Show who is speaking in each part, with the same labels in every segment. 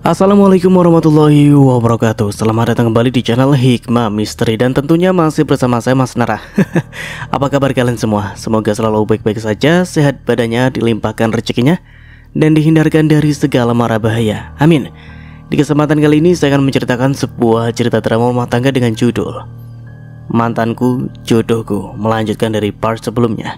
Speaker 1: Assalamualaikum warahmatullahi wabarakatuh. Selamat datang kembali di channel Hikmah Misteri. Dan tentunya masih bersama saya Mas Nara. Apa kabar kalian semua? Semoga selalu baik-baik saja, sehat badannya, dilimpahkan rezekinya, dan dihindarkan dari segala mara bahaya. Amin. Di kesempatan kali ini saya akan menceritakan sebuah cerita drama rumah tangga dengan judul Mantanku Jodohku, melanjutkan dari part sebelumnya.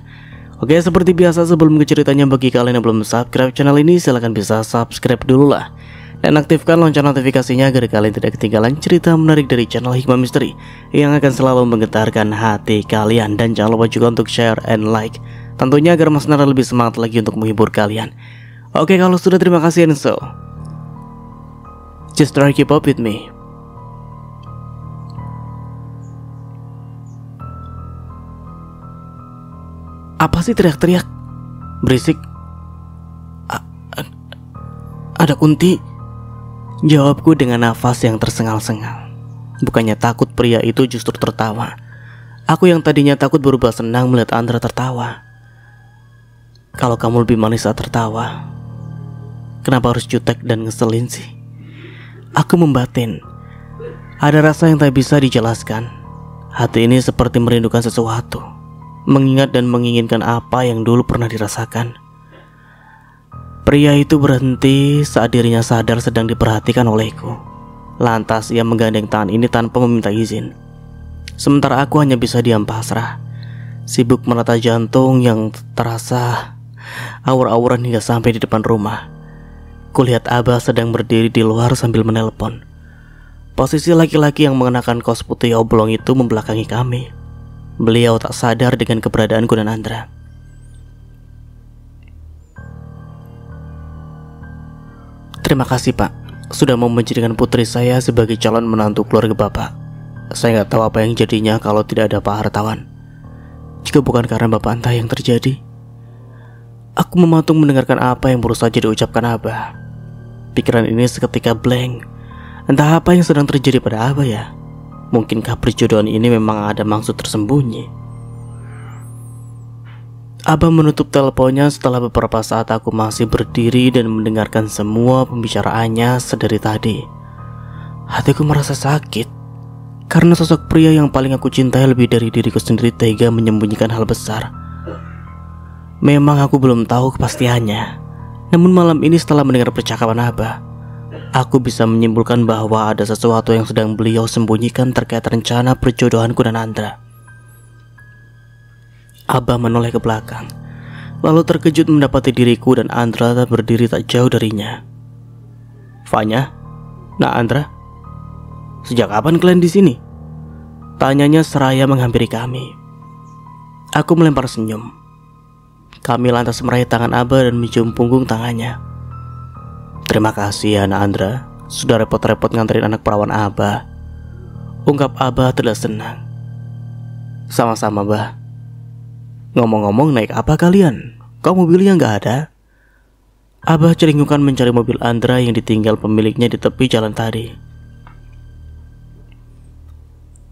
Speaker 1: Oke, seperti biasa sebelum ke ceritanya, bagi kalian yang belum subscribe channel ini, silahkan bisa subscribe dulu lah. Dan aktifkan lonceng notifikasinya agar kalian tidak ketinggalan cerita menarik dari channel Hikmah Misteri yang akan selalu menggetarkan hati kalian. Dan jangan lupa juga untuk share and like, tentunya agar Mas Nara lebih semangat lagi untuk menghibur kalian. Oke, kalau sudah, terima kasih, and so just try keep up with me. Apa sih teriak-teriak? Berisik. Ada Kunti, jawabku dengan nafas yang tersengal-sengal. Bukannya takut, pria itu justru tertawa. Aku yang tadinya takut berubah senang melihat Andra tertawa. Kalau kamu lebih manis saat tertawa, kenapa harus jutek dan ngeselin sih? Aku membatin. Ada rasa yang tak bisa dijelaskan. Hati ini seperti merindukan sesuatu, mengingat dan menginginkan apa yang dulu pernah dirasakan. Pria itu berhenti saat dirinya sadar sedang diperhatikan olehku. Lantas ia menggandeng tangan ini tanpa meminta izin. Sementara aku hanya bisa diam pasrah, sibuk menata jantung yang terasa awur-awuran hingga sampai di depan rumah. Kulihat Abah sedang berdiri di luar sambil menelpon. Posisi laki-laki yang mengenakan kaos putih oblong itu membelakangi kami. Beliau tak sadar dengan keberadaanku dan Andra. Terima kasih, Pak, sudah mau menjadikan putri saya sebagai calon menantu keluarga Bapak. Saya nggak tahu apa yang jadinya kalau tidak ada Pak Hartawan. Jika bukan karena Bapak, entah yang terjadi. Aku mematung mendengarkan apa yang baru saja diucapkan Abah. Pikiran ini seketika blank. Entah apa yang sedang terjadi pada Abah ya. Mungkinkah perjodohan ini memang ada maksud tersembunyi? Abah menutup teleponnya setelah beberapa saat aku masih berdiri dan mendengarkan semua pembicaraannya sedari tadi. Hatiku merasa sakit karena sosok pria yang paling aku cintai lebih dari diriku sendiri tega menyembunyikan hal besar. Memang aku belum tahu kepastiannya, namun malam ini setelah mendengar percakapan Abah, aku bisa menyimpulkan bahwa ada sesuatu yang sedang beliau sembunyikan terkait rencana perjodohanku dan Andra. Abah menoleh ke belakang, lalu terkejut mendapati diriku dan Andra berdiri tak jauh darinya. Fanya, nah Andra, sejak kapan kalian di sini? Tanyanya seraya menghampiri kami. Aku melempar senyum. Kami lantas meraih tangan Abah dan mencium punggung tangannya. Terima kasih ya, anak Andra, sudah repot-repot nganterin anak perawan Abah. Ungkap Abah tidak senang. Sama-sama, Bah. Ngomong-ngomong, naik apa kalian? Kok mobilnya nggak ada? Abah celingukan mencari mobil Andra yang ditinggal pemiliknya di tepi jalan tadi.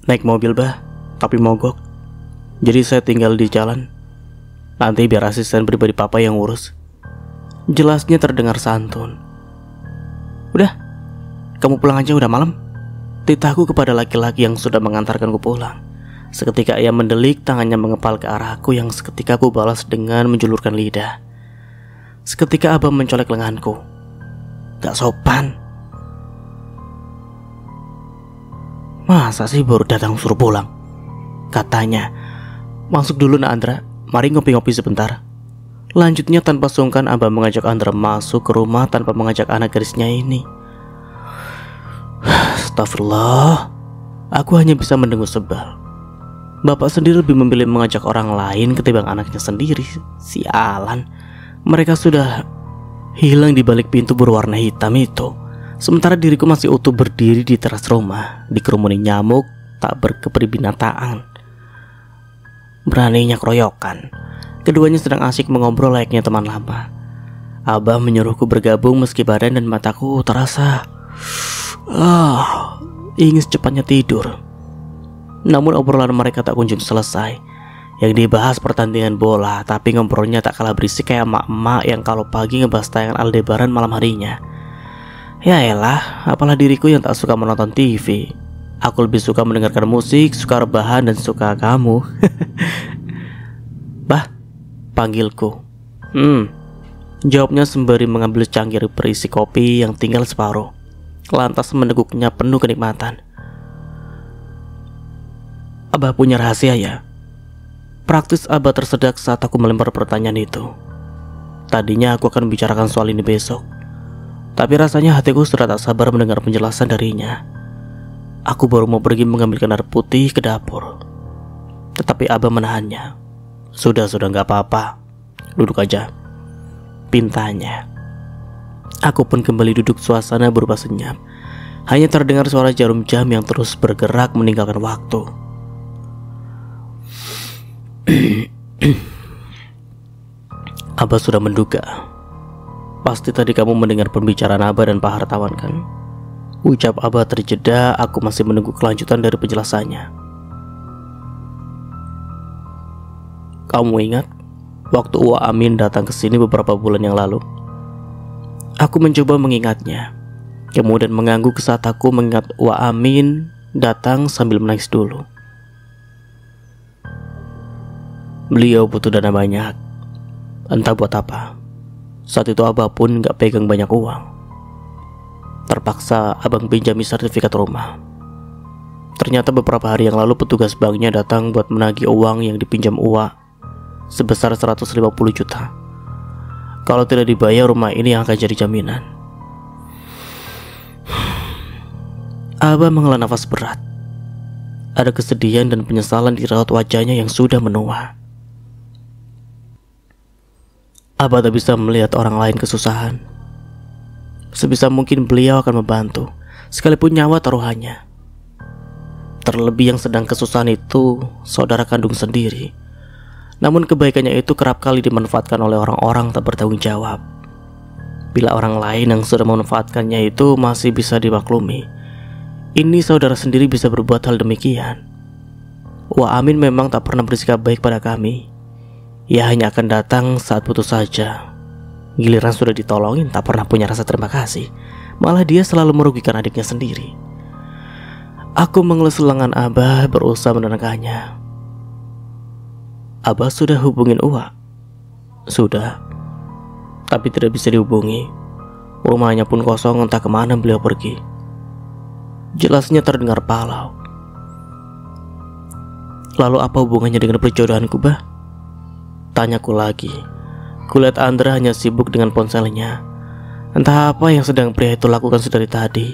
Speaker 1: Naik mobil, Bah, tapi mogok. Jadi saya tinggal di jalan. Nanti biar asisten pribadi Papa yang ngurus. Jelasnya terdengar santun. Udah, kamu pulang aja, udah malam. Titahku kepada laki-laki yang sudah mengantarkanku pulang. Seketika ia mendelik, tangannya mengepal ke arahku yang seketika aku balas dengan menjulurkan lidah. Seketika Abah mencolek lenganku. Gak sopan. Masa sih baru datang suruh pulang? Katanya. Masuk dulu, nak Andra, mari ngopi-ngopi sebentar. Lanjutnya tanpa sungkan Abah mengajak Andra masuk ke rumah tanpa mengajak anak gadisnya ini. Astagfirullah. Aku hanya bisa mendengus sebal. Bapak sendiri lebih memilih mengajak orang lain ketimbang anaknya sendiri. Sialan. Mereka sudah hilang di balik pintu berwarna hitam itu. Sementara diriku masih utuh berdiri di teras rumah, dikerumuni nyamuk tak berkeperi binataan. Beraninya keroyokan. Keduanya sedang asik mengobrol layaknya teman lama. Abah menyuruhku bergabung meski badan dan mataku terasa ingin secepatnya tidur. Namun obrolan mereka tak kunjung selesai. Yang dibahas pertandingan bola, tapi ngobrolnya tak kalah berisik kayak emak-emak yang kalau pagi ngebahas tayangan Aldebaran malam harinya. Ya elah, apalah diriku yang tak suka menonton TV. Aku lebih suka mendengarkan musik, suka rebahan, dan suka kamu. Bah, panggilku. Jawabnya sembari mengambil cangkir berisi kopi yang tinggal separuh, lantas meneguknya penuh kenikmatan. Abah punya rahasia ya? Praktis Abah tersedak saat aku melempar pertanyaan itu. Tadinya aku akan bicarakan soal ini besok, tapi rasanya hatiku sudah tak sabar mendengar penjelasan darinya. Aku baru mau pergi mengambilkan air putih ke dapur, tetapi Abah menahannya. Sudah gak apa-apa, duduk aja, pintanya. Aku pun kembali duduk, suasana berubah senyap. Hanya terdengar suara jarum jam yang terus bergerak meninggalkan waktu. Abah sudah menduga. Pasti tadi kamu mendengar pembicaraan Abah dan Pak Hartawan kan? Ucap Abah terjeda, aku masih menunggu kelanjutan dari penjelasannya. Kamu ingat waktu Uwa Amin datang ke sini beberapa bulan yang lalu? Aku mencoba mengingatnya, kemudian mengangguk saat aku mengingat Uwa Amin datang sambil menangis dulu. Beliau butuh dana banyak, entah buat apa. Saat itu Abah pun gak pegang banyak uang. Terpaksa abang pinjami sertifikat rumah. Ternyata beberapa hari yang lalu petugas banknya datang buat menagih uang yang dipinjam Uwa sebesar 150 juta. Kalau tidak dibayar, rumah ini yang akan jadi jaminan. Abah menghela nafas berat. Ada kesedihan dan penyesalan di raut wajahnya yang sudah menua. Abah tak bisa melihat orang lain kesusahan. Sebisa mungkin beliau akan membantu, sekalipun nyawa taruhannya. Terlebih yang sedang kesusahan itu saudara kandung sendiri. Namun kebaikannya itu kerap kali dimanfaatkan oleh orang-orang tak bertanggung jawab. Bila orang lain yang sudah memanfaatkannya itu masih bisa dimaklumi, ini saudara sendiri bisa berbuat hal demikian. Wah, Amin memang tak pernah bersikap baik pada kami. Ia hanya akan datang saat butuh saja. Giliran sudah ditolongin tak pernah punya rasa terima kasih. Malah dia selalu merugikan adiknya sendiri. Aku mengelus lengan Abah, berusaha menenangkannya. Abah sudah hubungin Uwa? Sudah, tapi tidak bisa dihubungi. Rumahnya pun kosong, entah kemana beliau pergi. Jelasnya terdengar palau. Lalu apa hubungannya dengan perjodohanku, Bah? Tanyaku lagi. Kulihat Andra hanya sibuk dengan ponselnya. Entah apa yang sedang pria itu lakukan sedari tadi.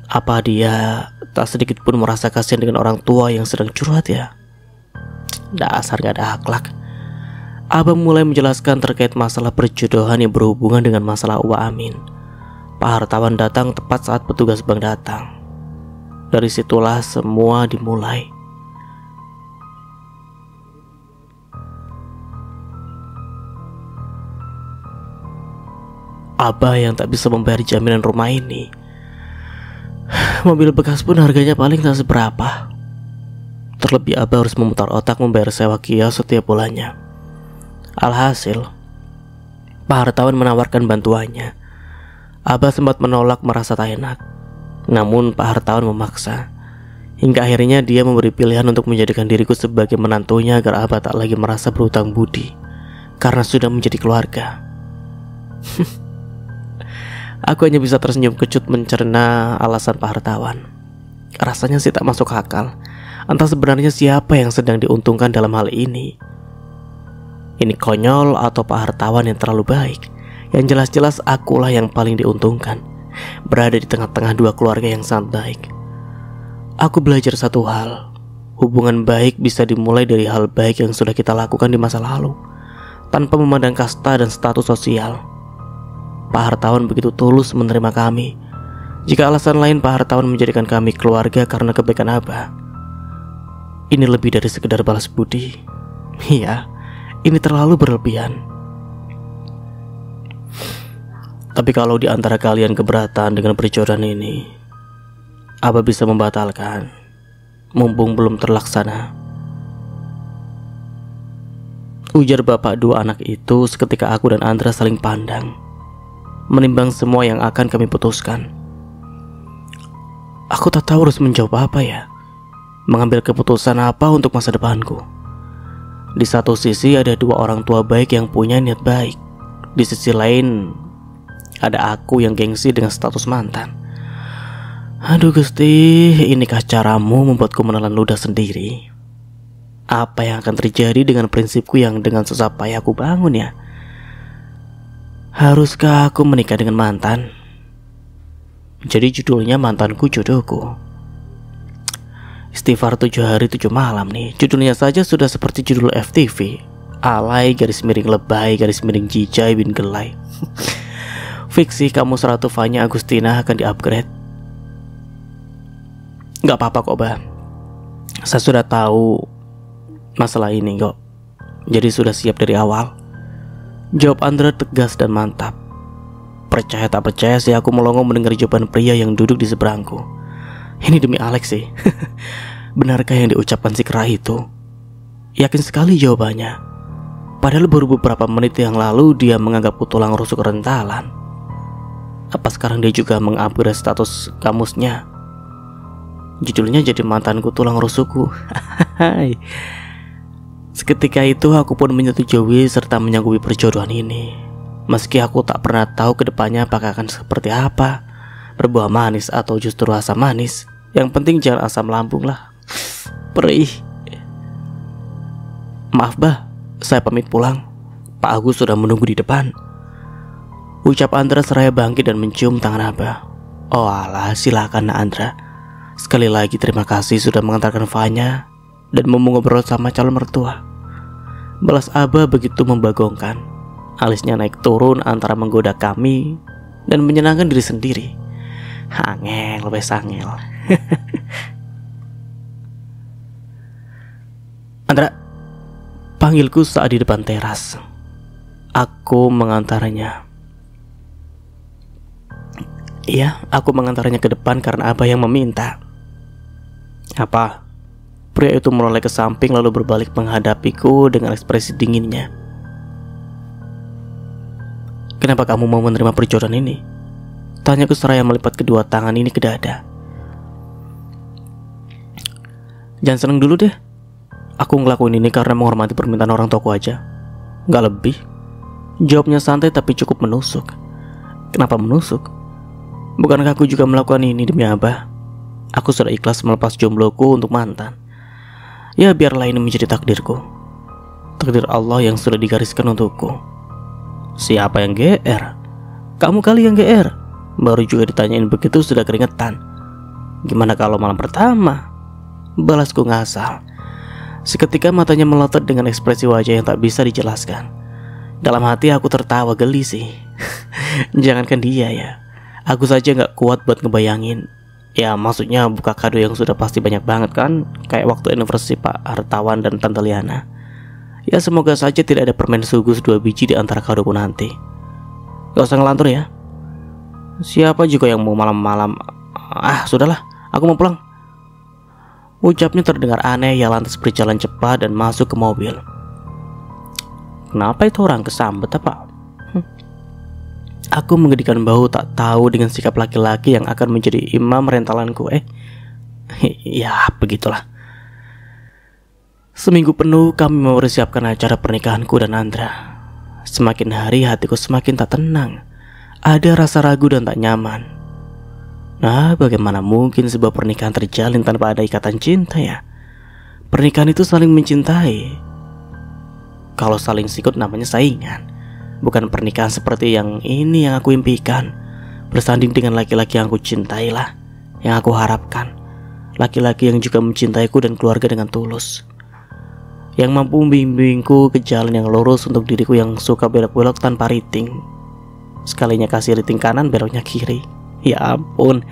Speaker 1: Apa dia tak sedikit pun merasa kasihan dengan orang tua yang sedang curhat ya? Dasar gak ada akhlak. Abah mulai menjelaskan terkait masalah perjodohan yang berhubungan dengan masalah Uwa Amin. Pak Hartawan datang tepat saat petugas bank datang. Dari situlah semua dimulai. Abah yang tak bisa membayar jaminan rumah ini. Mobil bekas pun harganya paling tak seberapa. Terlebih Abah harus memutar otak membayar sewa kios setiap bulannya. Alhasil, Pak Hartawan menawarkan bantuannya. Abah sempat menolak merasa tak enak. Namun Pak Hartawan memaksa. Hingga akhirnya dia memberi pilihan untuk menjadikan diriku sebagai menantunya agar Abah tak lagi merasa berhutang budi karena sudah menjadi keluarga. Aku hanya bisa tersenyum kecut mencerna alasan Pak Hartawan. Rasanya sih tak masuk akal. Entah sebenarnya siapa yang sedang diuntungkan dalam hal ini. Ini konyol atau Pak Hartawan yang terlalu baik. Yang jelas-jelas akulah yang paling diuntungkan, berada di tengah-tengah dua keluarga yang sangat baik. Aku belajar satu hal. Hubungan baik bisa dimulai dari hal baik yang sudah kita lakukan di masa lalu, tanpa memandang kasta dan status sosial. Pak Hartawan begitu tulus menerima kami. Jika alasan lain Pak Hartawan menjadikan kami keluarga karena kebaikan Abah, ini lebih dari sekedar balas budi. Iya, ini terlalu berlebihan. Tapi kalau di antara kalian keberatan dengan perjodohan ini, Abah bisa membatalkan, mumpung belum terlaksana. Ujar bapak dua anak itu seketika aku dan Andra saling pandang. menimbang semua yang akan kami putuskan. Aku tak tahu harus menjawab apa ya, mengambil keputusan apa untuk masa depanku. Di satu sisi ada dua orang tua baik yang punya niat baik. Di sisi lain ada aku yang gengsi dengan status mantan. Aduh Gusti, inikah caramu membuatku menelan ludah sendiri? Apa yang akan terjadi dengan prinsipku yang dengan susah payah aku bangun ya? Haruskah aku menikah dengan mantan? Jadi judulnya mantanku jodohku. Istighfar 7 hari 7 malam nih. Judulnya saja sudah seperti judul FTV. Alay garis miring lebay garis miring jijai bin gelai. Fiksi kamu seratu Fanya Agustina akan di-upgrade. Gak apa-apa kok bah, saya sudah tahu masalah ini kok. Jadi sudah siap dari awal. Jawab Andra tegas dan mantap. Percaya tak percaya sih aku melongo mendengar jawaban pria yang duduk di seberangku. Ini demi Alex sih. Benarkah yang diucapkan si kera itu? Yakin sekali jawabannya. Padahal baru beberapa menit yang lalu dia menganggapku tulang rusuk rentalan. Apa sekarang dia juga mengupgrade status kamusnya? Judulnya jadi mantanku tulang rusukku. Seketika itu aku pun menyetujui serta menyanggupi perjodohan ini. Meski aku tak pernah tahu kedepannya apakah akan seperti apa, berbuah manis atau justru asam manis. Yang penting jangan asam lambung lah. Perih. Maaf bah, saya pamit pulang. Pak Agus sudah menunggu di depan. Ucap Andra seraya bangkit dan mencium tangan Abah. Oh alah, silakan Nak Andra. Sekali lagi terima kasih sudah mengantarkan Fanya dan mau ngobrol sama calon mertua. Balas Abah begitu membagongkan. Alisnya naik turun antara menggoda kami dan menyenangkan diri sendiri. Angel, wes angel. Andra, panggilku saat di depan teras. Aku mengantaranya. Iya, aku mengantaranya ke depan karena Abah yang meminta. Apa? Pria itu menoleh ke samping lalu berbalik menghadapiku dengan ekspresi dinginnya. Kenapa kamu mau menerima perjodohan ini? Tanyaku seraya melipat kedua tangan ini ke dada. Jangan seneng dulu deh. Aku ngelakuin ini karena menghormati permintaan orang tuaku aja. Gak lebih. Jawabnya santai tapi cukup menusuk. Kenapa menusuk? Bukankah aku juga melakukan ini demi Abah? Aku sudah ikhlas melepas jombloku untuk mantan. Ya biarlah ini menjadi takdirku. Takdir Allah yang sudah digariskan untukku. Siapa yang GR? Kamu kali yang GR. Baru juga ditanyain begitu sudah keringetan. Gimana kalau malam pertama? Balasku ngasal. Seketika matanya melotot dengan ekspresi wajah yang tak bisa dijelaskan. Dalam hati aku tertawa geli sih. Jangankan dia ya, aku saja gak kuat buat ngebayangin. Ya maksudnya buka kado yang sudah pasti banyak banget kan. Kayak waktu anniversary Pak Hartawan dan Tante Liana. Ya semoga saja tidak ada permen sugus 2 biji di antara kadoku nanti. Gak usah ngelantur ya. Siapa juga yang mau malam-malam. Sudahlah, aku mau pulang. Ucapnya terdengar aneh. Ya lantas berjalan cepat dan masuk ke mobil. Kenapa itu orang kesambet apa? Aku menggedikan bahu tak tahu dengan sikap laki-laki yang akan menjadi imam rentalanku. Ya begitulah. Seminggu penuh kami mempersiapkan acara pernikahanku dan Andra. Semakin hari hatiku semakin tak tenang. Ada rasa ragu dan tak nyaman. Nah, bagaimana mungkin sebuah pernikahan terjalin tanpa ada ikatan cinta ya? Pernikahan itu saling mencintai. Kalau saling sikut namanya saingan. Bukan pernikahan seperti yang ini yang aku impikan. Bersanding dengan laki-laki yang aku cintai lah, yang aku harapkan. Laki-laki yang juga mencintaiku dan keluarga dengan tulus, yang mampu membimbingku ke jalan yang lurus untuk diriku yang suka belok-belok tanpa rating. Sekalinya kasih rating kanan, beloknya kiri. Ya ampun.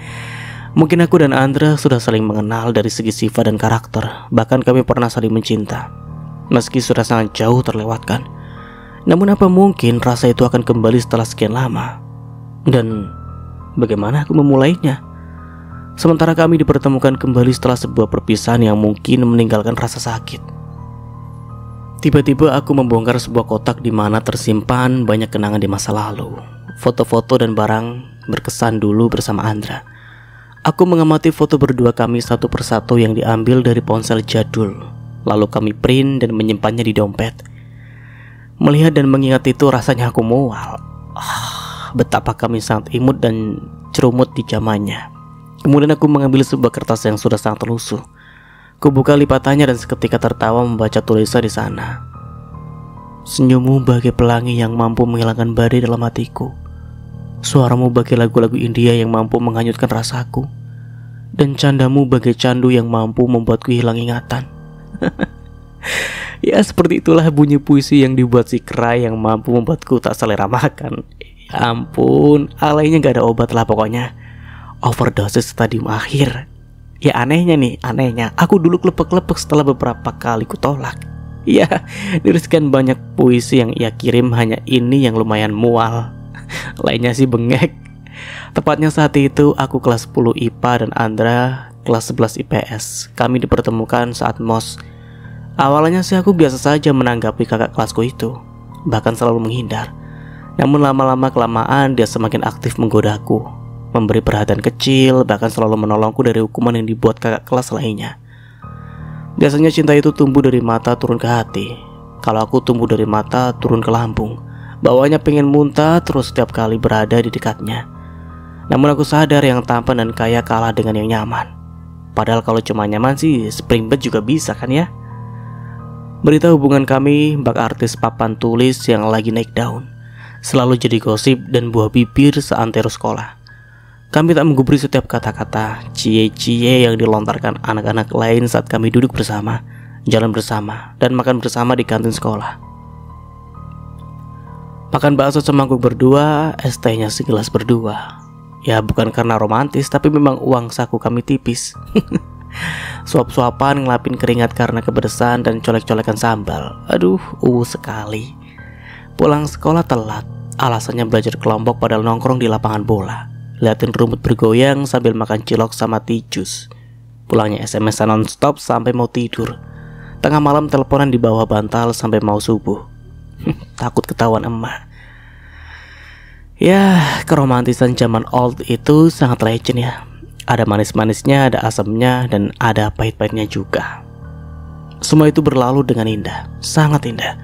Speaker 1: Mungkin aku dan Andra sudah saling mengenal dari segi sifat dan karakter. Bahkan kami pernah saling mencinta. Meski sudah sangat jauh terlewatkan, namun apa mungkin rasa itu akan kembali setelah sekian lama? Dan bagaimana aku memulainya? Sementara kami dipertemukan kembali setelah sebuah perpisahan yang mungkin meninggalkan rasa sakit. Tiba-tiba aku membongkar sebuah kotak di mana tersimpan banyak kenangan di masa lalu. Foto-foto dan barang berkesan dulu bersama Andra. Aku mengamati foto berdua kami satu persatu yang diambil dari ponsel jadul. Lalu kami print dan menyimpannya di dompet. Melihat dan mengingat itu rasanya aku mual. Betapa kami sangat imut dan cerumut di zamannya. Kemudian aku mengambil sebuah kertas yang sudah sangat lusuh. Kubuka lipatannya dan seketika tertawa membaca tulisan di sana. Senyummu bagai pelangi yang mampu menghilangkan badai dalam hatiku. Suaramu bagai lagu-lagu India yang mampu menghanyutkan rasaku. Dan candamu bagai candu yang mampu membuatku hilang ingatan. Ya, seperti itulah bunyi puisi yang dibuat si kera yang mampu membuatku tak selera makan. Ya ampun, alainya gak ada obat lah pokoknya. Overdosis stadium akhir. Ya anehnya, aku dulu klepek-klepek setelah beberapa kali kutolak. Ya, dari sekian banyak puisi yang ia kirim, hanya ini yang lumayan mual. Lainnya sih bengek. Tepatnya saat itu aku kelas 10 IPA dan Andra kelas 11 IPS. Kami dipertemukan saat MOS. Awalnya sih aku biasa saja menanggapi kakak kelasku itu, bahkan selalu menghindar. Namun lama-lama kelamaan dia semakin aktif menggodaku, memberi perhatian kecil, bahkan selalu menolongku dari hukuman yang dibuat kakak kelas lainnya. Biasanya cinta itu tumbuh dari mata turun ke hati. Kalau aku tumbuh dari mata turun ke lambung. Bawahnya pengen muntah terus setiap kali berada di dekatnya. Namun aku sadar yang tampan dan kaya kalah dengan yang nyaman. Padahal kalau cuma nyaman sih spring bed juga bisa kan ya. Berita hubungan kami bak artis papan tulis yang lagi naik daun selalu jadi gosip dan buah bibir seantero sekolah. Kami tak menggubris setiap kata-kata cie-cie yang dilontarkan anak-anak lain saat kami duduk bersama, jalan bersama, dan makan bersama di kantin sekolah. Makan bakso semangkuk berdua, es tehnya segelas berdua. Ya bukan karena romantis, tapi memang uang saku kami tipis. Suap-suapan ngelapin keringat karena kepedesan dan colek-colekan sambal. Aduh, sekali. Pulang sekolah telat, alasannya belajar kelompok padahal nongkrong di lapangan bola. Liatin rumput bergoyang sambil makan cilok sama ticus. Pulangnya SMS non-stop sampai mau tidur. Tengah malam teleponan di bawah bantal sampai mau subuh. Takut ketahuan emak. Ya, keromantisan zaman old itu sangat legend ya. Ada manis-manisnya, ada asamnya, dan ada pahit-pahitnya juga. Semua itu berlalu dengan indah, sangat indah.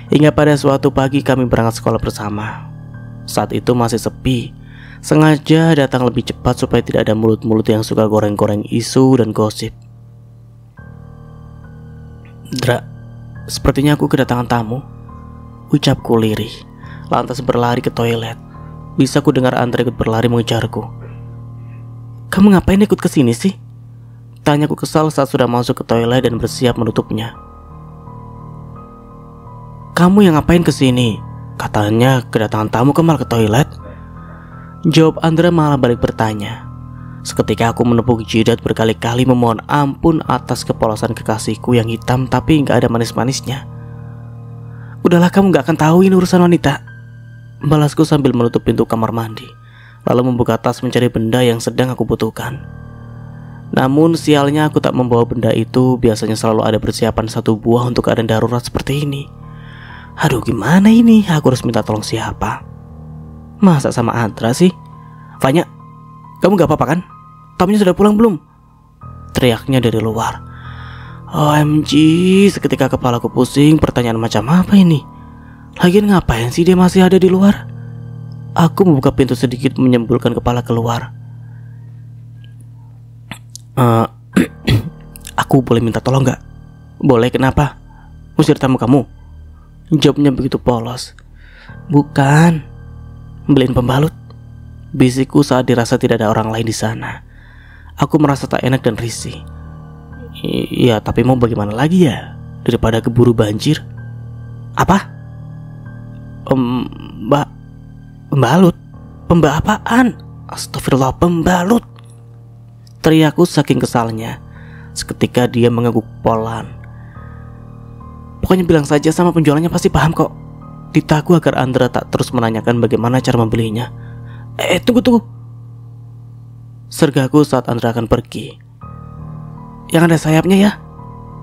Speaker 1: Hingga pada suatu pagi kami berangkat sekolah bersama. Saat itu masih sepi. Sengaja datang lebih cepat supaya tidak ada mulut-mulut yang suka goreng-goreng isu dan gosip. Dra, sepertinya aku kedatangan tamu, ucapku lirih, lantas berlari ke toilet. Bisa ku dengar Andra ikut berlari mengejarku. Kamu ngapain ikut ke sini sih? Tanyaku kesal saat sudah masuk ke toilet dan bersiap menutupnya. Kamu yang ngapain ke sini? Katanya kedatangan tamu malah ke toilet. Jawab Andra malah balik bertanya. Seketika aku menepuk jidat berkali-kali memohon ampun atas kepolosan kekasihku yang hitam tapi gak ada manis-manisnya. Udahlah, kamu gak akan tahu ini urusan wanita, balasku sambil menutup pintu kamar mandi. Lalu membuka tas mencari benda yang sedang aku butuhkan. Namun sialnya aku tak membawa benda itu. Biasanya selalu ada persiapan satu buah untuk keadaan darurat seperti ini. Aduh, gimana ini? Aku harus minta tolong siapa? Masa sama Andra sih? Vanya, kamu gak apa-apa kan? Tamunya sudah pulang belum? Teriaknya dari luar. OMG, seketika kepalaku pusing. Pertanyaan macam apa ini? Lagian ngapain sih dia masih ada di luar? Aku membuka pintu sedikit menyembulkan kepala keluar. Aku boleh minta tolong gak? Boleh, kenapa? Usir tamu kamu? Jawabnya begitu polos. Bukan, beliin pembalut, bisikku saat dirasa tidak ada orang lain di sana. Aku merasa tak enak dan risih. Iya, tapi mau bagaimana lagi ya? Daripada keburu banjir. Apa? Pembalut? Apaan? Astagfirullah, pembalut! Teriakku saking kesalnya. Seketika dia mengangguk polan. Pokoknya bilang saja sama penjualnya, pasti paham kok. Ditaku agar Andra tak terus menanyakan bagaimana cara membelinya. Tunggu. Sergaku saat Andra akan pergi. Yang ada sayapnya ya,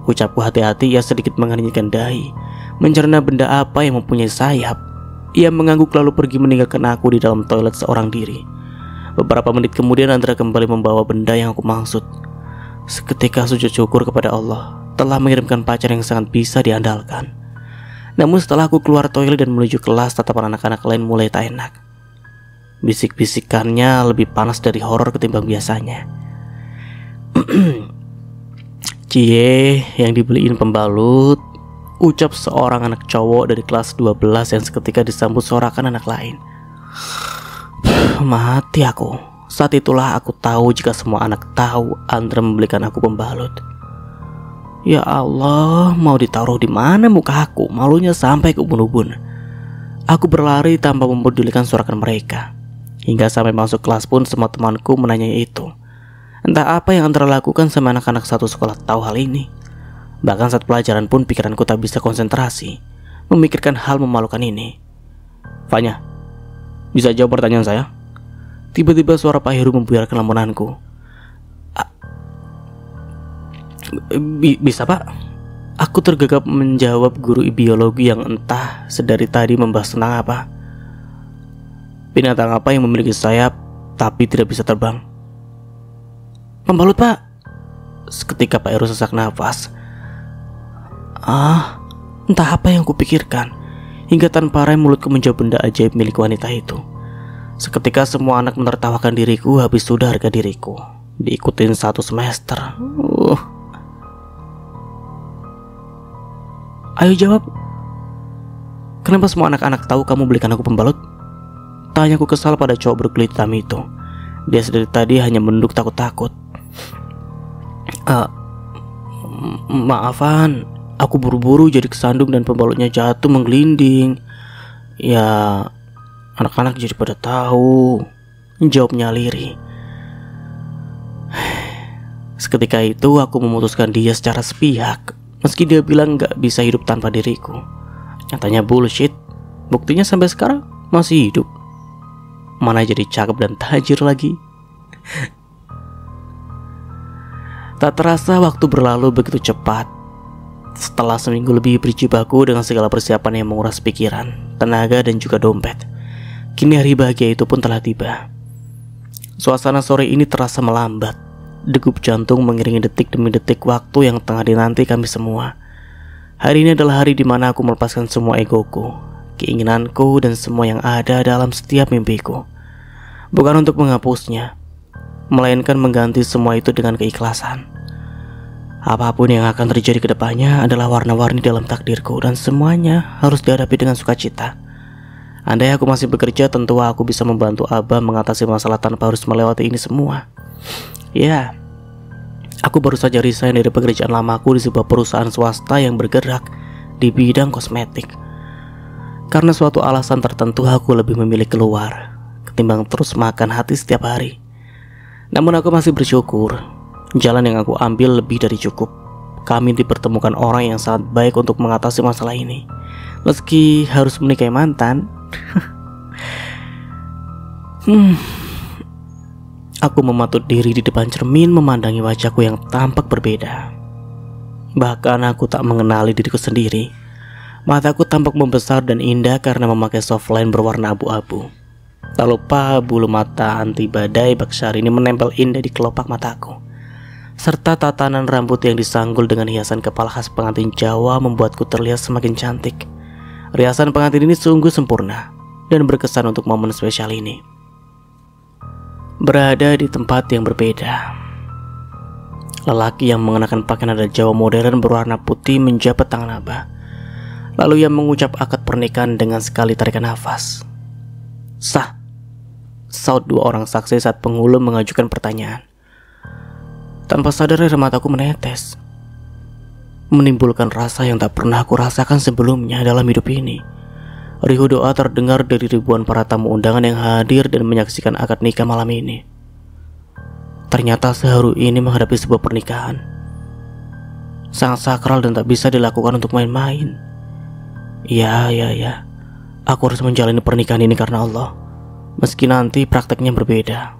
Speaker 1: ucapku hati-hati. Ia sedikit mengernyitkan dahi. mencerna benda apa yang mempunyai sayap. Ia mengangguk lalu pergi meninggalkan aku di dalam toilet seorang diri. Beberapa menit kemudian Andra kembali membawa benda yang aku maksud. Seketika sujud syukur kepada Allah telah mengirimkan pacar yang sangat bisa diandalkan. Namun setelah aku keluar toilet dan menuju kelas, tatapan anak-anak lain mulai tak enak. Bisik-bisikannya lebih panas dari horor ketimbang biasanya. Cie, yang dibeliin pembalut, ucap seorang anak cowok dari kelas 12 yang seketika disambut sorakan anak lain. Mati aku. Saat itulah aku tahu jika semua anak tahu Andra membelikan aku pembalut. Ya Allah, mau ditaruh di mana muka aku? Malunya sampai ke ubun-ubun. Aku berlari tanpa mempedulikan sorakan mereka. Hingga sampai masuk kelas pun semua temanku menanyai itu. Entah apa yang Andra lakukan sama anak-anak satu sekolah tahu hal ini. Bahkan saat pelajaran pun pikiranku tak bisa konsentrasi memikirkan hal memalukan ini. Fanya, bisa jawab pertanyaan saya? Tiba-tiba suara Pak Heru membuyarkan lamunanku. Bisa Pak? Aku tergagap menjawab guru biologi yang entah sedari tadi membahas tentang apa. Binatang apa yang memiliki sayap tapi tidak bisa terbang? Pembalut Pak. Seketika Pak Heru sesak nafas. Entah apa yang kupikirkan, hingga tanpa rem mulutku menjawab benda ajaib milik wanita itu. Seketika semua anak menertawakan diriku. Habis sudah harga diriku diikutin satu semester. Ayo jawab. Kenapa semua anak-anak tahu kamu belikan aku pembalut? Tanyaku kesal pada cowok berkulit hitam itu. Dia sedari tadi hanya menunduk takut-takut. Maafan, aku buru-buru jadi kesandung dan pembalutnya jatuh menggelinding. Ya, anak-anak jadi pada tahu, jawabnya lirih. Seketika itu aku memutuskan dia secara sepihak. Meski dia bilang gak bisa hidup tanpa diriku. Nyatanya bullshit. Buktinya sampai sekarang masih hidup. Mana jadi cakep dan tajir lagi. Tak terasa waktu berlalu begitu cepat. Setelah seminggu lebih berjibaku dengan segala persiapan yang menguras pikiran, tenaga dan juga dompet, kini hari bahagia itu pun telah tiba. Suasana sore ini terasa melambat. Degup jantung mengiringi detik demi detik waktu yang tengah dinanti kami semua. Hari ini adalah hari di mana aku melepaskan semua egoku, keinginanku dan semua yang ada dalam setiap mimpiku. Bukan untuk menghapusnya, melainkan mengganti semua itu dengan keikhlasan. Apapun yang akan terjadi ke depannya adalah warna-warni dalam takdirku dan semuanya harus dihadapi dengan sukacita. Andai aku masih bekerja, tentu aku bisa membantu Abah mengatasi masalah tanpa harus melewati ini semua. Ya, aku baru saja resign dari pekerjaan lamaku di sebuah perusahaan swasta yang bergerak di bidang kosmetik. Karena suatu alasan tertentu aku lebih memilih keluar ketimbang terus makan hati setiap hari. Namun aku masih bersyukur, jalan yang aku ambil lebih dari cukup. Kami dipertemukan orang yang sangat baik untuk mengatasi masalah ini, meski harus menikahi mantan. Aku mematut diri di depan cermin memandangi wajahku yang tampak berbeda. Bahkan aku tak mengenali diriku sendiri. Mataku tampak membesar dan indah karena memakai softline berwarna abu-abu. Tak lupa bulu mata anti badai Baksyari ini menempel indah di kelopak mataku. Serta tatanan rambut yang disanggul dengan hiasan kepala khas pengantin Jawa membuatku terlihat semakin cantik. Riasan pengantin ini sungguh sempurna dan berkesan untuk momen spesial ini. Berada di tempat yang berbeda, lelaki yang mengenakan pakaian adat Jawa modern berwarna putih menjabat tangan Abah. Lalu ia mengucap akad pernikahan dengan sekali tarikan nafas. Sah, saut dua orang saksi saat penghulu mengajukan pertanyaan. Tanpa sadar air mataku menetes, menimbulkan rasa yang tak pernah aku rasakan sebelumnya dalam hidup ini. Riuh doa terdengar dari ribuan para tamu undangan yang hadir dan menyaksikan akad nikah malam ini. Ternyata seharu ini menghadapi sebuah pernikahan. Sangat sakral dan tak bisa dilakukan untuk main-main. Ya, aku harus menjalani pernikahan ini karena Allah. Meski nanti prakteknya berbeda,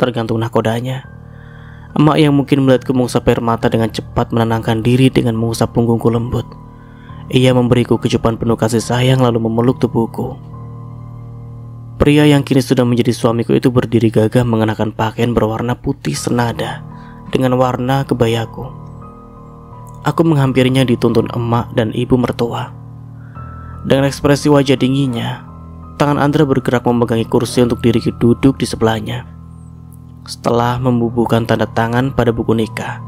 Speaker 1: tergantung nakodanya. Emak yang mungkin melihatku mengusap air mata dengan cepat menenangkan diri dengan mengusap punggungku lembut. Ia memberiku kecupan penuh kasih sayang lalu memeluk tubuhku. Pria yang kini sudah menjadi suamiku itu berdiri gagah mengenakan pakaian berwarna putih senada dengan warna kebayaku. Aku menghampirinya dituntun emak dan ibu mertua. Dengan ekspresi wajah dinginnya, tangan Andra bergerak memegangi kursi untuk diriku duduk di sebelahnya. Setelah membubuhkan tanda tangan pada buku nikah,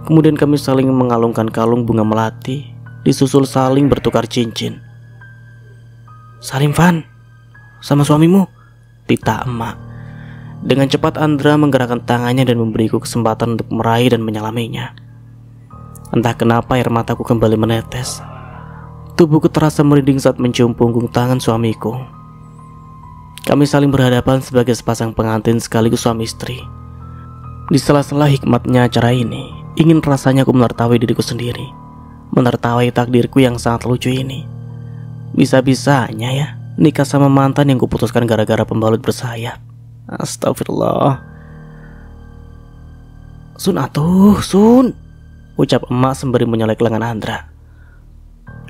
Speaker 1: kemudian kami saling mengalungkan kalung bunga melati, disusul saling bertukar cincin. "Salim Van, sama suamimu," titah emak. Dengan cepat Andra menggerakkan tangannya dan memberiku kesempatan untuk meraih dan menyelaminya. Entah kenapa air mataku kembali menetes. Tubuhku terasa merinding saat mencium punggung tangan suamiku. Kami saling berhadapan sebagai sepasang pengantin sekaligus suami istri. Di sela-sela hikmatnya acara ini, ingin rasanya aku menertawai diriku sendiri, menertawai takdirku yang sangat lucu ini. Bisa-bisanya ya nikah sama mantan yang kuputuskan gara-gara pembalut bersayap. Astagfirullah. "Sun atuh, Sun," ucap emak sembari menyolek lengan Andra.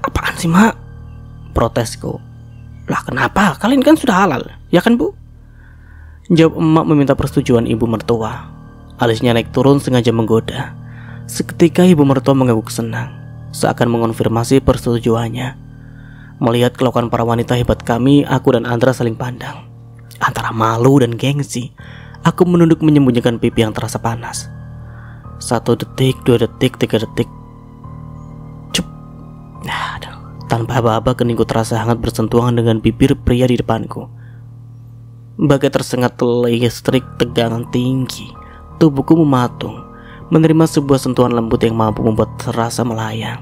Speaker 1: "Apaan sih, Mak?" protesku. "Lah kenapa? Kalian kan sudah halal, ya kan Bu?" Jawab emak meminta persetujuan ibu mertua. Alisnya naik turun sengaja menggoda. Seketika ibu mertua mengangguk senang, seakan mengonfirmasi persetujuannya. Melihat kelakuan para wanita hebat kami, aku dan Andra saling pandang. Antara malu dan gengsi, aku menunduk menyembunyikan pipi yang terasa panas. 1 detik, 2 detik, 3 detik. Cup. Aduh. Tanpa aba-aba keningku terasa hangat bersentuhan dengan bibir pria di depanku. Bagai tersengat listrik tegangan tinggi, tubuhku mematung, menerima sebuah sentuhan lembut yang mampu membuat terasa melayang.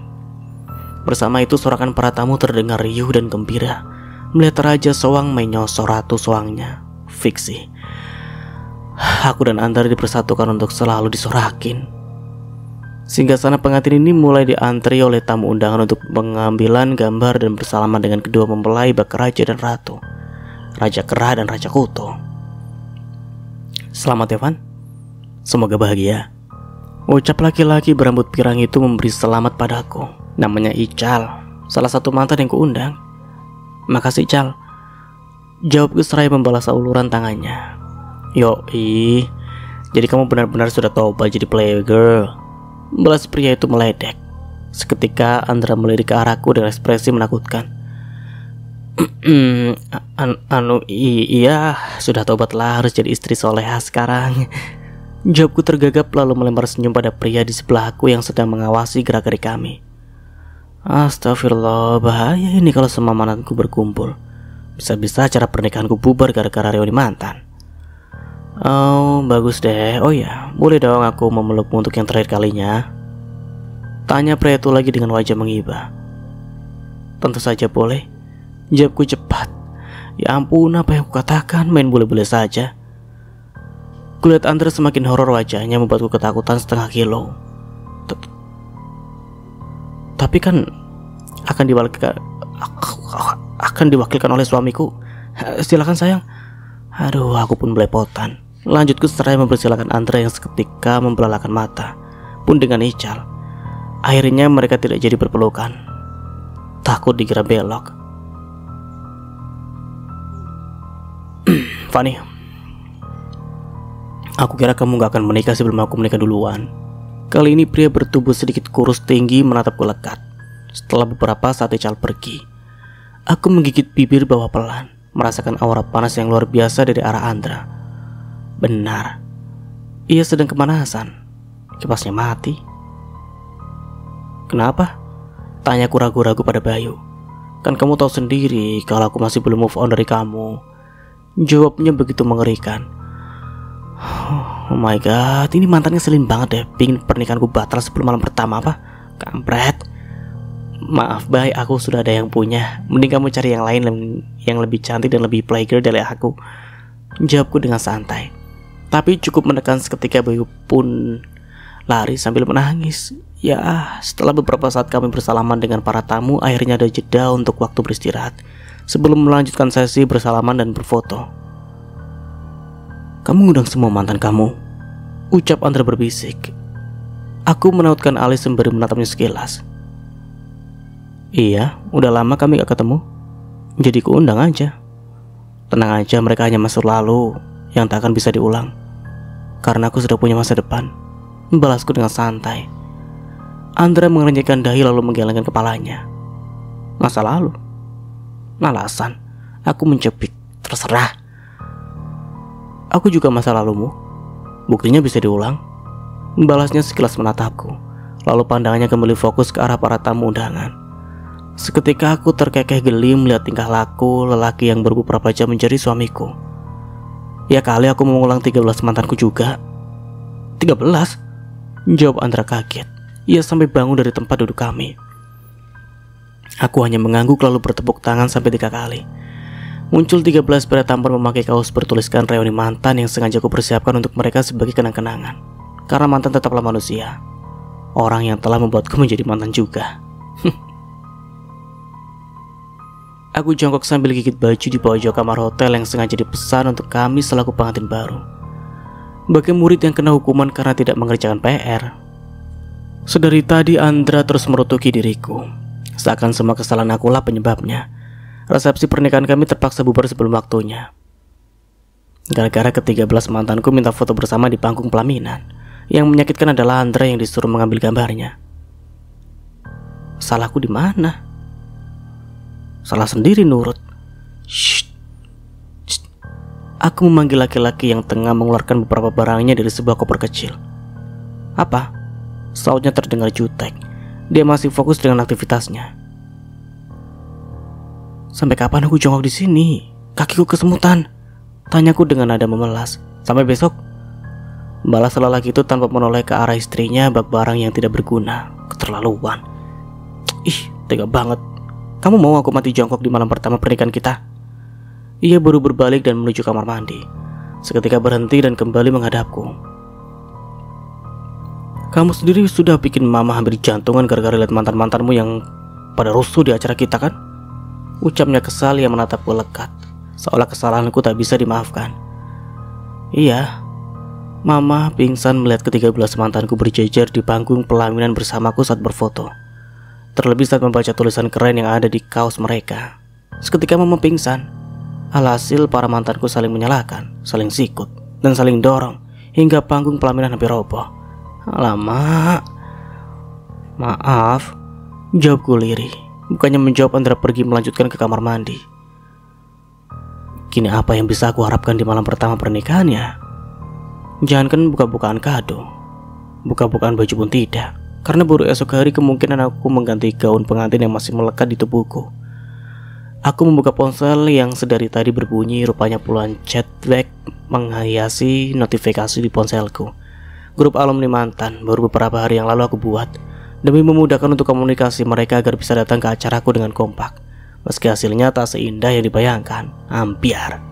Speaker 1: Bersama itu sorakan para tamu terdengar riuh dan gembira melihat Raja Soang menyosor Ratu Soangnya. Fiksi. Aku dan Andra dipersatukan untuk selalu disorakin. Singgahsana pengantin ini mulai diantri oleh tamu undangan untuk pengambilan gambar dan bersalaman dengan kedua mempelai bak raja dan ratu, Raja Kera dan Raja Kuto. "Selamat ya Van, semoga bahagia," ucap laki-laki berambut pirang itu memberi selamat padaku. Namanya Ical, salah satu mantan yang kuundang. "Makasih Ical," jawabku seraya membalas uluran tangannya. "Yoi, jadi kamu benar-benar sudah tobat jadi playgirl," balas pria itu meledek. Seketika Andra melirik ke arahku dengan ekspresi menakutkan. Iya, sudah tobatlah, harus jadi istri soleha sekarang," jawabku tergagap lalu melempar senyum pada pria di sebelahku yang sedang mengawasi gerak-gerik kami. Astagfirullah, bahaya ini kalau semua mantanku berkumpul. Bisa-bisa acara pernikahanku bubar gara-gara reuni mantan. "Oh, bagus deh. Oh ya, boleh dong aku memelukmu untuk yang terakhir kalinya?" tanya pria itu lagi dengan wajah mengibah. "Tentu saja boleh," jawabku cepat. Ya ampun, apa yang kukatakan, main boleh-boleh saja. Kulihat Andra semakin horor wajahnya membuatku ketakutan setengah kilo. Tapi kan akan diwakilkan oleh suamiku. "Silakan sayang." Aduh, aku pun belepotan. Lanjutku seraya mempersilakan Andra yang seketika membelalakan mata. Pun dengan Ical. Akhirnya mereka tidak jadi berpelukan. Takut dikira belok. "Fanny, aku kira kamu gak akan menikah sebelum aku menikah duluan." Kali ini pria bertubuh sedikit kurus tinggi menatapku lekat. Setelah beberapa saat Ical pergi, aku menggigit bibir bawah pelan, merasakan aura panas yang luar biasa dari arah Andra. Benar, ia sedang kemanasan. Kipasnya mati. "Kenapa?" tanyaku ragu-ragu pada Bayu. "Kan kamu tahu sendiri kalau aku masih belum move on dari kamu," jawabnya begitu mengerikan. Oh my god, ini mantannya ngeselin banget deh. Pingin pernikahanku batal sebelum malam pertama apa? Kampret. "Maaf Bay, aku sudah ada yang punya. Mending kamu cari yang lain yang lebih cantik dan lebih playgirl dari aku," jawabku dengan santai. Tapi cukup menekan seketika Bayu pun lari sambil menangis. Ya, setelah beberapa saat kami bersalaman dengan para tamu, akhirnya ada jeda untuk waktu beristirahat sebelum melanjutkan sesi bersalaman dan berfoto. "Kamu ngundang semua mantan kamu?" ucap Andra berbisik. Aku menautkan alis sembari menatapnya sekilas. Iya, udah lama kami gak ketemu. Jadi kuundang aja. Tenang aja, mereka hanya masa lalu yang tak akan bisa diulang. Karena aku sudah punya masa depan, balasku dengan santai. Andra mengerenyahkan dahi lalu menggelengkan kepalanya. Masa lalu? Alasan? Aku mencepik. Terserah. Aku juga masa lalumu. Buktinya bisa diulang. Balasnya sekilas menatapku. Lalu pandangannya kembali fokus ke arah para tamu undangan. Seketika aku terkekeh geli melihat tingkah laku lelaki yang baru beberapa jam menjadi suamiku. Ya kali aku mengulang 13 mantanku juga. 13? Jawab Andra kaget. Ia sampai bangun dari tempat duduk kami. Aku hanya mengangguk lalu bertepuk tangan sampai 3 kali. Muncul 13 pria tampan memakai kaos bertuliskan reuni mantan yang sengaja aku persiapkan untuk mereka sebagai kenang-kenangan. Karena mantan tetaplah manusia. Orang yang telah membuatku menjadi mantan juga. Aku jongkok sambil gigit baju di pojok kamar hotel yang sengaja dipesan untuk kami selaku pengantin baru. Bagi murid yang kena hukuman karena tidak mengerjakan PR. Sedari tadi Andra terus merutuki diriku. Seakan semua kesalahan akulah penyebabnya. Resepsi pernikahan kami terpaksa bubar sebelum waktunya. Gara-gara ke-13 mantanku minta foto bersama di panggung pelaminan. Yang menyakitkan adalah Andra yang disuruh mengambil gambarnya. Salahku di mana? Salah sendiri nurut. Shh. Aku memanggil laki-laki yang tengah mengeluarkan beberapa barangnya dari sebuah koper kecil. Apa? Sautnya terdengar jutek. Dia masih fokus dengan aktivitasnya. Sampai kapan aku jongkok di sini? Kakiku kesemutan. Tanyaku dengan nada memelas. Sampai besok? Balas lelaki itu tanpa menoleh ke arah istrinya bak barang yang tidak berguna. Keterlaluan. Ih, tega banget. Kamu mau aku mati jongkok di malam pertama pernikahan kita? Ia baru berbalik dan menuju kamar mandi. Seketika berhenti dan kembali menghadapku. Kamu sendiri sudah bikin mama hampir jantungan gara-gara lihat mantan-mantanmu yang pada rusuh di acara kita kan? Ucapnya kesal yang menatapku lekat. Seolah kesalahanku tak bisa dimaafkan. Iya, mama pingsan melihat ke-13 mantanku berjejer di panggung pelaminan bersamaku saat berfoto. Terlebih saat membaca tulisan keren yang ada di kaos mereka. Seketika mama pingsan. Alhasil para mantanku saling menyalahkan, saling sikut, dan saling dorong hingga panggung pelaminan hampir roboh. Alamak. Maaf, jawabku lirih. Bukannya menjawab, Andra pergi melanjutkan ke kamar mandi. Kini apa yang bisa aku harapkan di malam pertama pernikahannya? Jangankan buka-bukaan kado, buka-bukaan baju pun tidak. Karena baru esok hari kemungkinan aku mengganti gaun pengantin yang masih melekat di tubuhku. Aku membuka ponsel yang sedari tadi berbunyi, rupanya puluhan chatback menghiasi notifikasi di ponselku. Grup alumni mantan baru beberapa hari yang lalu aku buat demi memudahkan untuk komunikasi mereka agar bisa datang ke acaraku dengan kompak. Meski hasilnya tak seindah yang dibayangkan. Ambiar.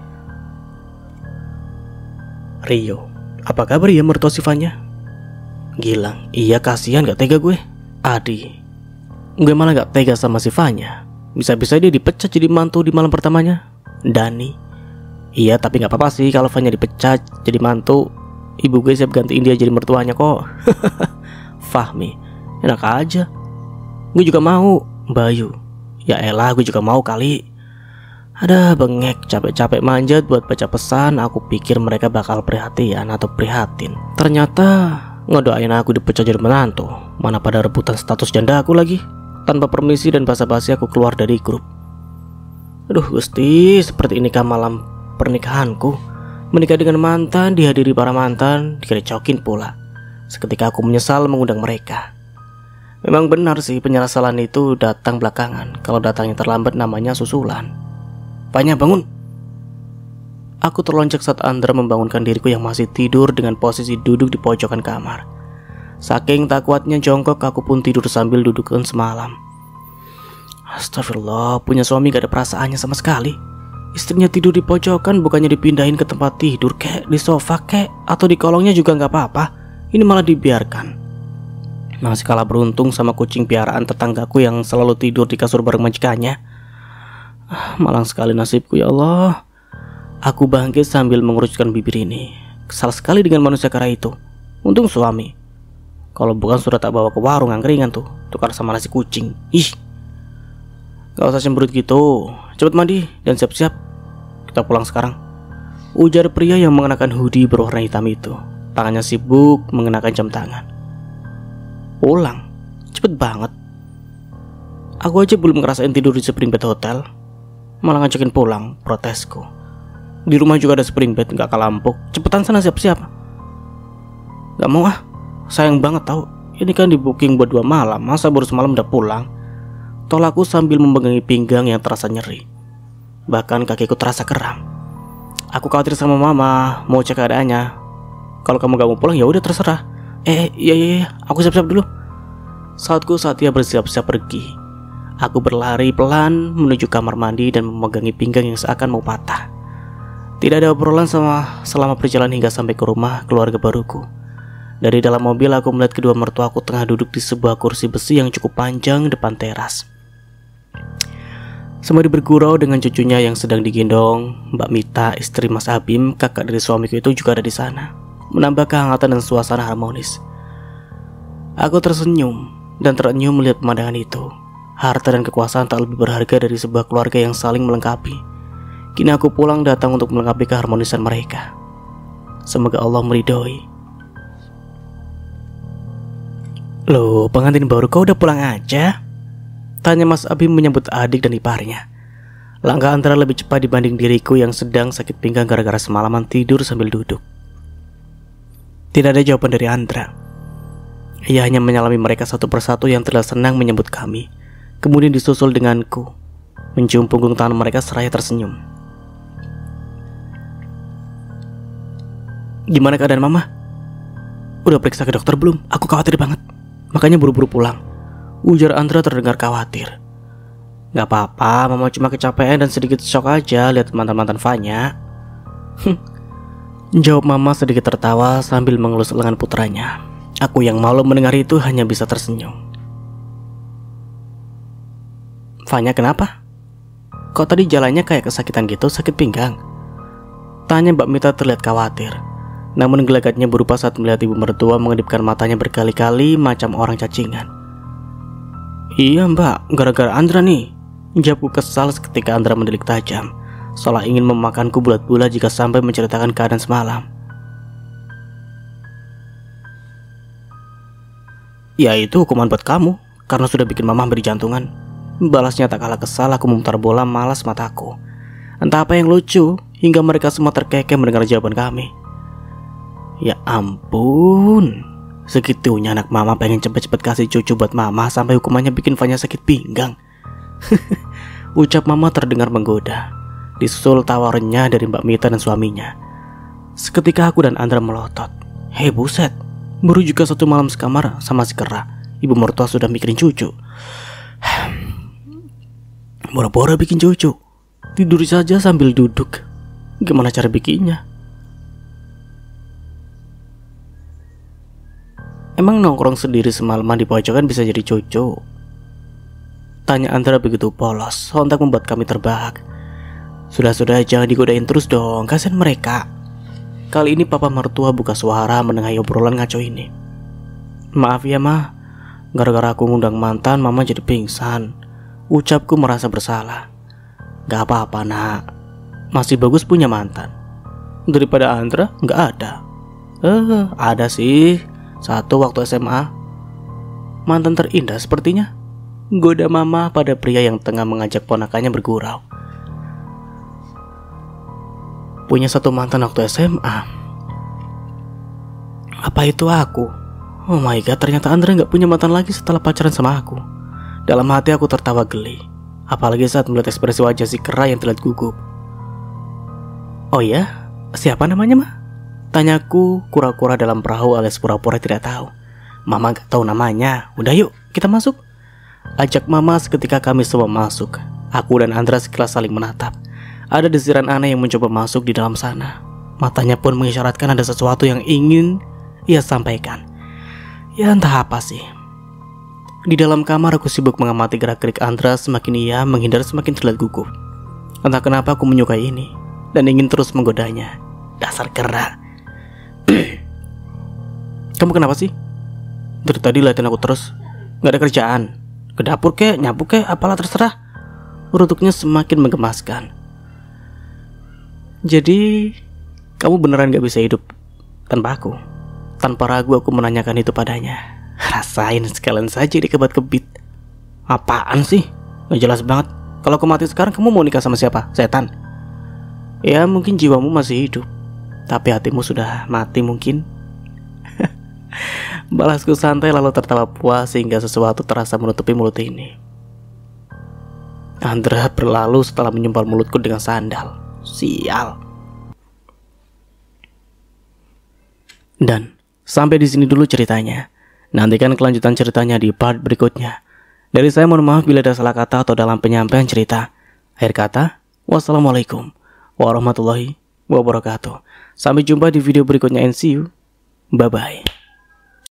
Speaker 1: Rio, apa kabar ya mertua Sivanya? Gilang, iya kasihan gak tega gue. Adi, gue malah gak tega sama Sivanya. Bisa-bisa dia dipecat jadi mantu di malam pertamanya. Dani, iya tapi gak apa-apa sih kalau Vanya dipecat jadi mantu. Ibu gue siap gantiin dia jadi mertuanya kok. Fahmi, enak aja. Gue juga mau. Bayu, ya elah gue juga mau kali. Ada bengek, capek-capek manjat buat baca pesan. Aku pikir mereka bakal perhatian atau prihatin. Ternyata ngedoain aku dipecat jadi menantu. Mana pada rebutan status janda aku lagi. Tanpa permisi dan basa-basi aku keluar dari grup. Aduh Gusti, seperti inikah malam pernikahanku. Menikah dengan mantan, dihadiri para mantan, direcokin pula. Seketika aku menyesal mengundang mereka. Memang benar sih, penyesalan itu datang belakangan. Kalau datangnya terlambat namanya susulan. Vanya bangun. Aku terlonjak saat Andra membangunkan diriku yang masih tidur dengan posisi duduk di pojokan kamar. Saking tak kuatnya jongkok, aku pun tidur sambil dudukkan semalam. Astagfirullah, punya suami gak ada perasaannya sama sekali. Istrinya tidur di pojokan, bukannya dipindahin ke tempat tidur kek, di sofa kek, atau di kolongnya juga gak apa-apa. Ini malah dibiarkan. Masih kalah beruntung sama kucing piaraan tetanggaku yang selalu tidur di kasur bareng majikannya. Malang sekali nasibku ya Allah. Aku bangkit sambil mengerutkan bibir ini. Kesal sekali dengan manusia kera itu. Untung suami. Kalau bukan sudah tak bawa ke warung angkringan tuh, tukar sama nasi kucing. Ih. Gak usah cemberut gitu. Cepet mandi dan siap-siap. Kita pulang sekarang, ujar pria yang mengenakan hoodie berwarna hitam itu. Tangannya sibuk mengenakan jam tangan. Pulang? Cepet banget. Aku aja belum ngerasain tidur di spring bed hotel, malah ngajakin pulang, protesku. Di rumah juga ada spring bed, gak kalampuk. Cepetan sana siap-siap. Gak mau ah, sayang banget tau. Ini kan di booking buat 2 malam, masa baru semalam udah pulang? Tolakku sambil memegangi pinggang yang terasa nyeri. Bahkan kakiku terasa kram. Aku khawatir sama mama, mau cek keadaannya. Kalau kamu gak mau pulang ya udah terserah. Iya, aku siap-siap dulu. Saatku saat ia bersiap-siap pergi, aku berlari pelan menuju kamar mandi dan memegangi pinggang yang seakan mau patah. Tidak ada obrolan selama perjalanan hingga sampai ke rumah keluarga baruku. Dari dalam mobil aku melihat kedua mertuaku tengah duduk di sebuah kursi besi yang cukup panjang depan teras. Sembari bergurau dengan cucunya yang sedang digendong, Mbak Mita, istri Mas Abim, kakak dari suamiku itu juga ada di sana, menambah kehangatan dan suasana harmonis. Aku tersenyum dan terenyuh melihat pemandangan itu. Harta dan kekuasaan tak lebih berharga dari sebuah keluarga yang saling melengkapi. Kini aku pulang datang untuk melengkapi keharmonisan mereka. Semoga Allah meridhoi. Loh, pengantin baru kau udah pulang aja? Tanya Mas Abim menyambut adik dan iparnya. Langkah Andra lebih cepat dibanding diriku yang sedang sakit pinggang gara-gara semalaman tidur sambil duduk. Tidak ada jawaban dari Andra. Ia hanya menyalami mereka satu persatu yang terlihat senang menyambut kami. Kemudian disusul denganku, mencium punggung tangan mereka seraya tersenyum. Gimana keadaan mama? Udah periksa ke dokter belum? Aku khawatir banget, makanya buru-buru pulang, ujar Andra terdengar khawatir. Gak apa-apa, mama cuma kecapean dan sedikit shock aja lihat mantan-mantan Fanya. Jawab mama sedikit tertawa sambil mengelus lengan putranya. Aku yang malu mendengar itu hanya bisa tersenyum. Fanya kenapa? Kok tadi jalannya kayak kesakitan gitu, sakit pinggang? Tanya Mbak Mita terlihat khawatir. Namun gelagatnya berubah saat melihat ibu mertua mengedipkan matanya berkali-kali macam orang cacingan. Iya mbak, gara-gara Andra nih, jawabku kesal ketika Andra mendelik tajam, seolah ingin memakanku bulat-bulat jika sampai menceritakan keadaan semalam. Ya itu hukuman buat kamu, karena sudah bikin mama beri jantungan. Balasnya tak kalah kesal, aku memutar bola malas mataku. Entah apa yang lucu, hingga mereka semua terkekeh mendengar jawaban kami. Ya ampun, segitunya anak mama pengen cepet-cepet kasih cucu buat mama sampai hukumannya bikin Fanya sakit pinggang. Ucap mama terdengar menggoda, disusul tawa renyah dari Mbak Mita dan suaminya. Seketika aku dan Andra melotot. Hei buset, baru juga 1 malam sekamar sama si Kera, ibu mertua sudah mikirin cucu. Bora-bora bikin cucu, tidur saja sambil duduk. Gimana cara bikinnya? Emang nongkrong sendiri semalaman di pojokan bisa jadi cucu? Tanya Andra begitu polos, sontak membuat kami terbahak. Sudah-sudah jangan digodain terus dong, kasihan mereka. Kali ini papa mertua buka suara menengahi obrolan ngaco ini. Maaf ya ma, gara-gara aku ngundang mantan mama jadi pingsan. Ucapku merasa bersalah. Gak apa-apa nak, masih bagus punya mantan. Daripada Andra gak ada. Ada sih, satu waktu SMA. Mantan terindah sepertinya. Goda mama pada pria yang tengah mengajak ponakannya bergurau. Punya satu mantan waktu SMA. Apa itu aku? Oh my god, ternyata Andra gak punya mantan lagi setelah pacaran sama aku. Dalam hati aku tertawa geli, apalagi saat melihat ekspresi wajah si Kera yang terlihat gugup. Oh ya, siapa namanya mah? Tanyaku kura-kura dalam perahu alias pura-pura tidak tahu. Mama gak tahu namanya. Udah yuk, kita masuk. Ajak mama seketika kami semua masuk. Aku dan Andra sekilas saling menatap. Ada desiran aneh yang mencoba masuk di dalam sana. Matanya pun mengisyaratkan ada sesuatu yang ingin ia sampaikan. Ya entah apa sih. Di dalam kamar aku sibuk mengamati gerak-gerik Andra, semakin ia menghindar semakin terlihat gugup. Entah kenapa aku menyukai ini dan ingin terus menggodanya. Dasar Kera. Kamu kenapa sih? Dari tadi liatin aku terus. Gak ada kerjaan? Ke dapur kek, nyapu kek, apalah terserah. Rutuknya semakin menggemaskan. Jadi, kamu beneran gak bisa hidup tanpa aku? Tanpa ragu aku menanyakan itu padanya. Rasain sekalian saja dikebet-kebit. Apaan sih? Gak jelas banget. Kalau aku mati sekarang, kamu mau nikah sama siapa? Setan? Ya mungkin jiwamu masih hidup, tapi hatimu sudah mati mungkin. Balasku santai lalu tertawa puas sehingga sesuatu terasa menutupi mulut ini. Andra berlalu setelah menyumpal mulutku dengan sandal. Sial. Dan sampai di sini dulu ceritanya. Nantikan kelanjutan ceritanya di part berikutnya. Dari saya mohon maaf bila ada salah kata atau dalam penyampaian cerita. Akhir kata, wassalamualaikum warahmatullahi wabarakatuh. Sampai jumpa di video berikutnya and see you. Bye bye.